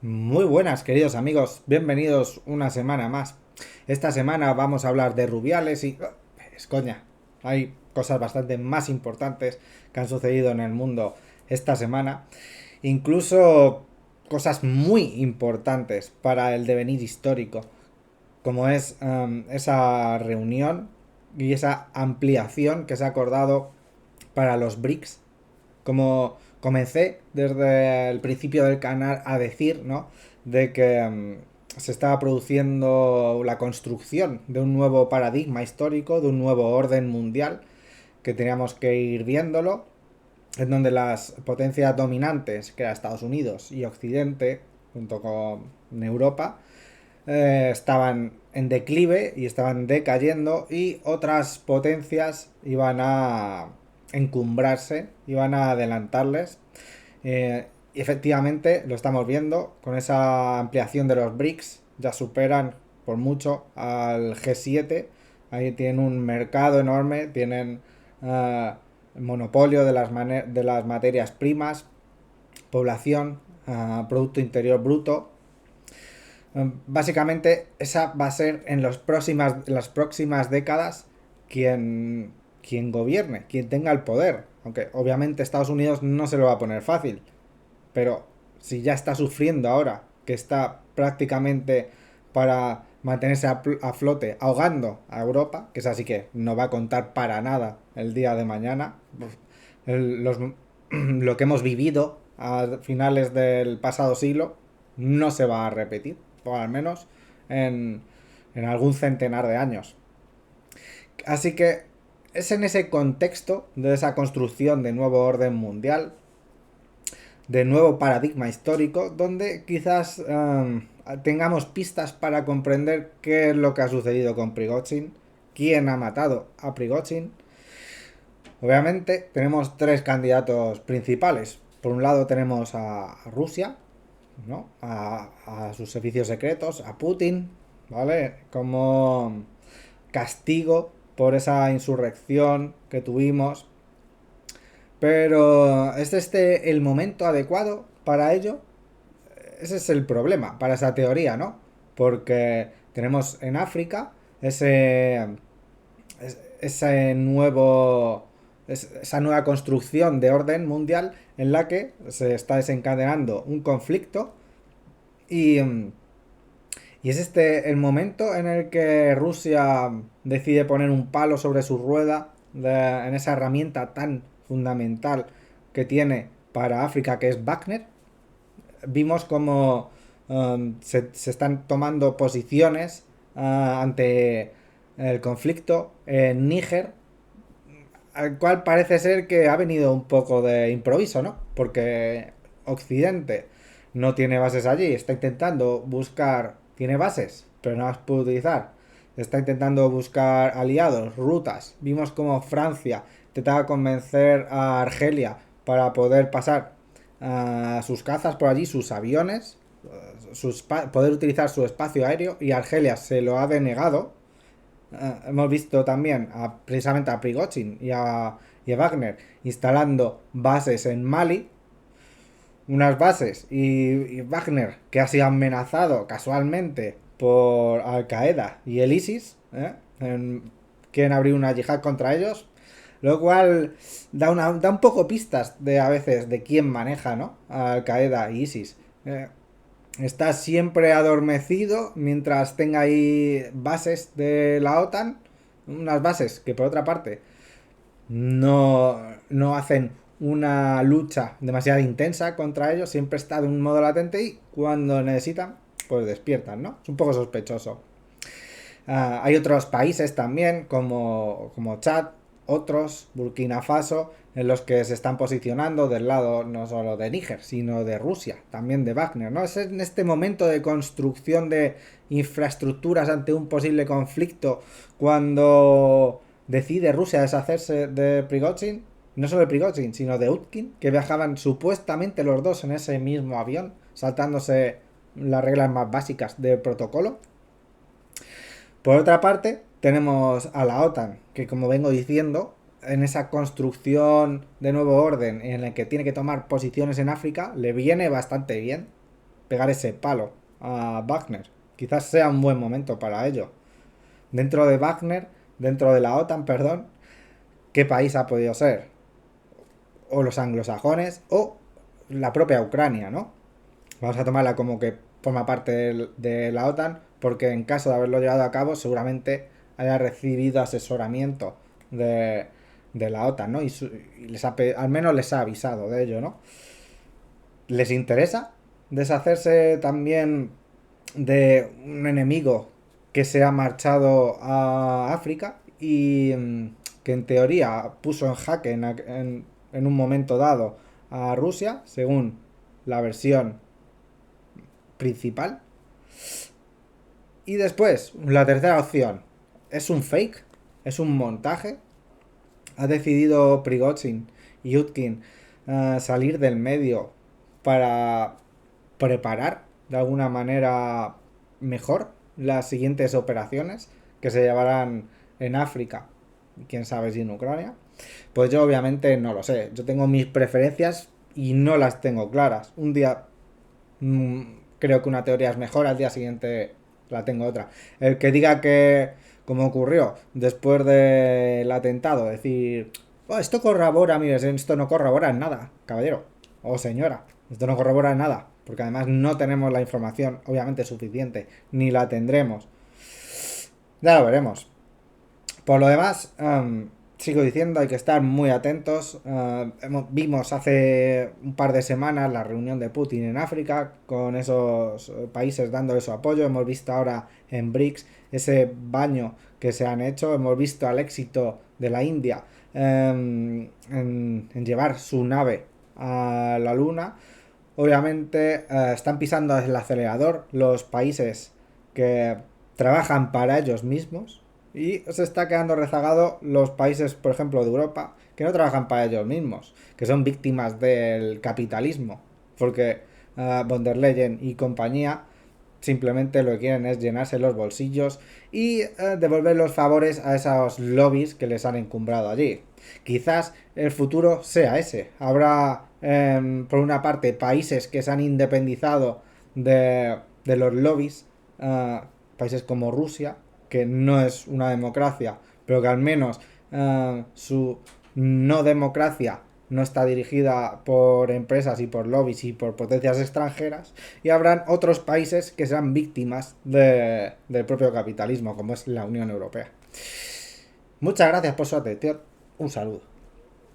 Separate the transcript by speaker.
Speaker 1: Muy buenas, queridos amigos, bienvenidos una semana más. Esta semana vamos a hablar de Rubiales y... es coña, hay cosas bastante más importantes que han sucedido en el mundo esta semana. Incluso cosas muy importantes para el devenir histórico, como es esa reunión y esa ampliación que se ha acordado para los BRICS, como comencé desde el principio del canal a decir, ¿no? De que se estaba produciendo la construcción de un nuevo paradigma histórico, de un nuevo orden mundial, que teníamos que ir viéndolo, en donde las potencias dominantes, que eran Estados Unidos y Occidente, junto con Europa, estaban en declive y estaban decayendo y otras potencias iban a encumbrarse, iban a adelantarles. Y efectivamente lo estamos viendo con esa ampliación de los BRICS, ya superan por mucho al G7. Ahí tienen un mercado enorme, tienen monopolio de las materias primas, población, Producto Interior Bruto. Básicamente, esa va a ser en las próximas décadas quien gobierne, quien tenga el poder. Aunque obviamente Estados Unidos no se lo va a poner fácil. Pero si ya está sufriendo ahora, que está prácticamente para mantenerse a flote, ahogando a Europa, que es así que no va a contar para nada el día de mañana, lo que hemos vivido a finales del pasado siglo no se va a repetir, o al menos en, en algún centenar de años. Así que es en ese contexto de esa construcción de nuevo orden mundial, de nuevo paradigma histórico, donde quizás tengamos pistas para comprender qué es lo que ha sucedido con Prigozhin, quién ha matado a Prigozhin. Obviamente tenemos tres candidatos principales. Por un lado tenemos a Rusia, ¿no? A sus servicios secretos, a Putin, ¿vale? Como castigo por esa insurrección que tuvimos. Pero ¿es este el momento adecuado para ello? Ese es el problema para esa teoría, ¿no? Porque tenemos en África ese nuevo esa nueva construcción de orden mundial en la que se está desencadenando un conflicto y, y es este el momento en el que Rusia decide poner un palo sobre su rueda en esa herramienta tan fundamental que tiene para África, que es Wagner. Vimos como se están tomando posiciones ante el conflicto en Níger, al cual parece ser que ha venido un poco de improviso, ¿no? Porque Occidente no tiene bases allí, está intentando buscar, tiene bases, pero no las puede utilizar. Está intentando buscar aliados, rutas. Vimos como Francia intentaba convencer a Argelia para poder pasar a sus cazas por allí, sus aviones, poder utilizar su espacio aéreo, y Argelia se lo ha denegado. Hemos visto también precisamente a Prigozhin y a Wagner instalando bases en Mali, unas bases, y Wagner, que ha sido amenazado casualmente por Al Qaeda y el ISIS, quieren abrir una yihad contra ellos, lo cual da un poco pistas de a veces de quién maneja, ¿no? A Al Qaeda y ISIS. Está siempre adormecido mientras tenga ahí bases de la OTAN, unas bases que por otra parte no hacen una lucha demasiado intensa contra ellos, siempre está de un modo latente y cuando necesitan, pues despiertan, ¿no? Es un poco sospechoso. Hay otros países también, como Chad, otros, Burkina Faso, en los que se están posicionando del lado no solo de Níger, sino de Rusia, también de Wagner, ¿no? Es en este momento de construcción de infraestructuras ante un posible conflicto cuando decide Rusia deshacerse de Prigozhin, no solo de Prigozhin, sino de Utkin, que viajaban supuestamente los dos en ese mismo avión, saltándose las reglas más básicas del protocolo. Por otra parte, tenemos a la OTAN, que como vengo diciendo, en esa construcción de nuevo orden en el que tiene que tomar posiciones en África, le viene bastante bien. pegar ese palo a Wagner. Quizás sea un buen momento para ello. Dentro de Wagner, dentro de la OTAN, perdón, ¿qué país ha podido ser? O los anglosajones o la propia Ucrania, ¿no? Vamos a tomarla como que forma parte de la OTAN, porque en caso de haberlo llevado a cabo, seguramente haya recibido asesoramiento de, de la OTAN, ¿no? Y al menos les ha avisado de ello, ¿no? ¿Les interesa deshacerse también de un enemigo que se ha marchado a África y que en teoría puso en jaque en un momento dado a Rusia, según la versión principal? Y después, la tercera opción, ¿es un fake? ¿Es un montaje? ¿Ha decidido Prigozhin y Yudkin salir del medio para preparar de alguna manera mejor las siguientes operaciones que se llevarán en África, quién sabe si en Ucrania? Pues yo obviamente no lo sé. Yo tengo mis preferencias y no las tengo claras. Un día mm, creo que una teoría es mejor, al día siguiente la tengo otra. El que diga que, como ocurrió después del atentado, decir, "Oh, esto corrobora, mire, esto no corrobora en nada, caballero o señora, esto no corrobora en nada, porque además no tenemos la información, obviamente, suficiente, ni la tendremos. Ya lo veremos. Por lo demás, sigo diciendo, hay que estar muy atentos. Vimos hace un par de semanas la reunión de Putin en África, con esos países dándole su apoyo. Hemos visto ahora en BRICS ese baño que se han hecho. Hemos visto al éxito de la India en llevar su nave a la Luna. Obviamente están pisando el acelerador los países que trabajan para ellos mismos y se está quedando rezagado los países, por ejemplo, de Europa, que no trabajan para ellos mismos, que son víctimas del capitalismo, porque von der Leyen y compañía simplemente lo que quieren es llenarse los bolsillos y devolver los favores a esos lobbies que les han encumbrado allí. Quizás el futuro sea ese. Habrá, por una parte, países que se han independizado de los lobbies, países como Rusia, que no es una democracia, pero que al menos su no democracia no está dirigida por empresas y por lobbies y por potencias extranjeras, y habrán otros países que serán víctimas del propio capitalismo, como es la Unión Europea. Muchas gracias por su atención. Un saludo.